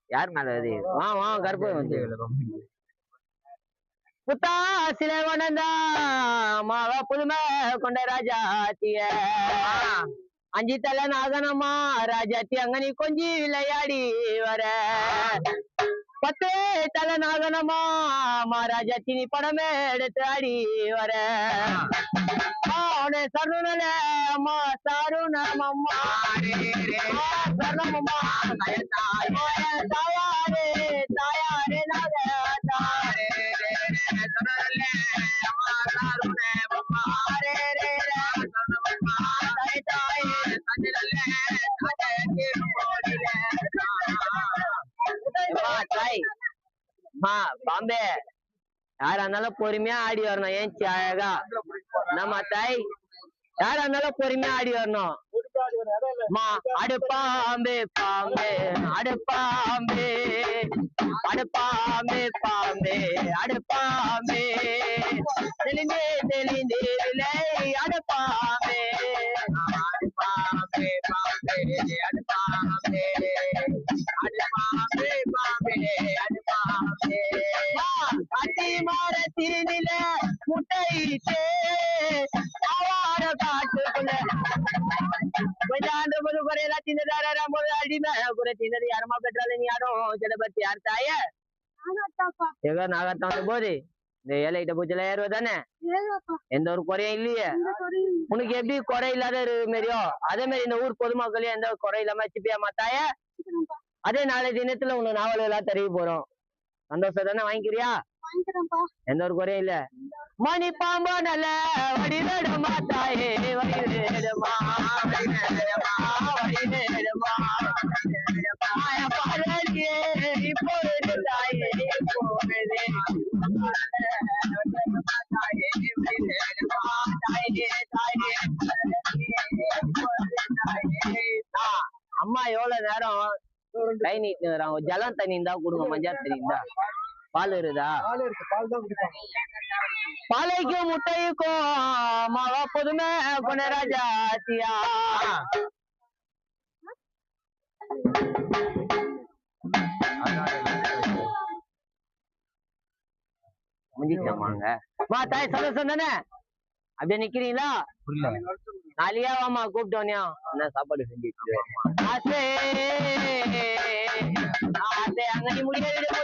யார் மேல அது வா வா கருப்பு வந்து புத்தா சிலை வனந்தா மாவ புதுமை கொண்ட ராஜாத்திய அஞ்சு தலை நாகனமா ராஜாத்தி அங்க நீ கொஞ்சி விளையாடி வர பத்து தலை நாகனமா மகாராஜாத்தி நீ படமே எடுத்து ஆடி வர சருணல அம்மா சருணம் அம்மா சரணம் அம்மா தாயாரே தாயாரே நாக தாரே பாம்பே யாரா இருந்தாலும் பொறுமையா ஆடி வரணும் ஏன்ச்சி அழகா நம்ம தாய் யாரா இருந்தாலும் பொறுமையா ஆடி வரணும் அடுப்பாம்பே பாம்பே அடுப்பாம்பே அடுப்பாம்பே பாம்பே அடுப்பாம்பே தெளிந்தே தெளிந்தே அடுப்பாம்பே அடுப்பாம்பே பாம்பே அடுப்பாம்பே அடுப்பாம்பே பாம்பே அடுப்பாம்பே அத்தி மாற திருநில முட்டையிட்டே காட்டுக்குள்ள கொஞ்சம் குறையெல்லாம் தின்னதாரம் அடிமை குறை தின்னது யாருமா பெற்றாலும் நீ யாரும் ஜடபத்தி யார் தாய எங்க நாகத்தான் வந்து போது இந்த ஏழைகிட்ட பூச்சில ஏறுவ தானே எந்த ஒரு குறையும் இல்லையே உனக்கு எப்படி குறை இல்லாத மாரியோ அதே மாதிரி இந்த ஊர் பொதுமக்களையும் எந்த ஒரு குறை இல்லாம வச்சுப்பியா மாத்தாய அதே நாளை தினத்துல உனக்கு நாவல் எல்லாம் தெரிய போறோம் சந்தோஷம் தானே வாங்கிக்கிறியா எந்த ஒரு குறையும் இல்ல மணி பாம்பா நல்ல வடிவேடுமா தாயே வடிவேடுமா வடிவேடுமா இப்பொழுது தாயே அம்மா எவ்வளவு நேரம் கை நீட்டுறாங்க ஜலம் தண்ணி இருந்தா கொடுங்க மஞ்சள் தண்ணி இருந்தா பால் இருக்குதா பாலைக்கும் முட்டைக்கும் மக பொதுமை கொண்டராஜாத்தியா முடிஞ்சிச்சாமாங்க மா தாய் சந்தோஷம் தானே அப்படியே நிக்கிறீங்களா நாளையா வாமா கூப்பிட்டோனியா என்ன சாப்பாடு செஞ்சு ஆசை ஆசை அங்க நீ முடியாது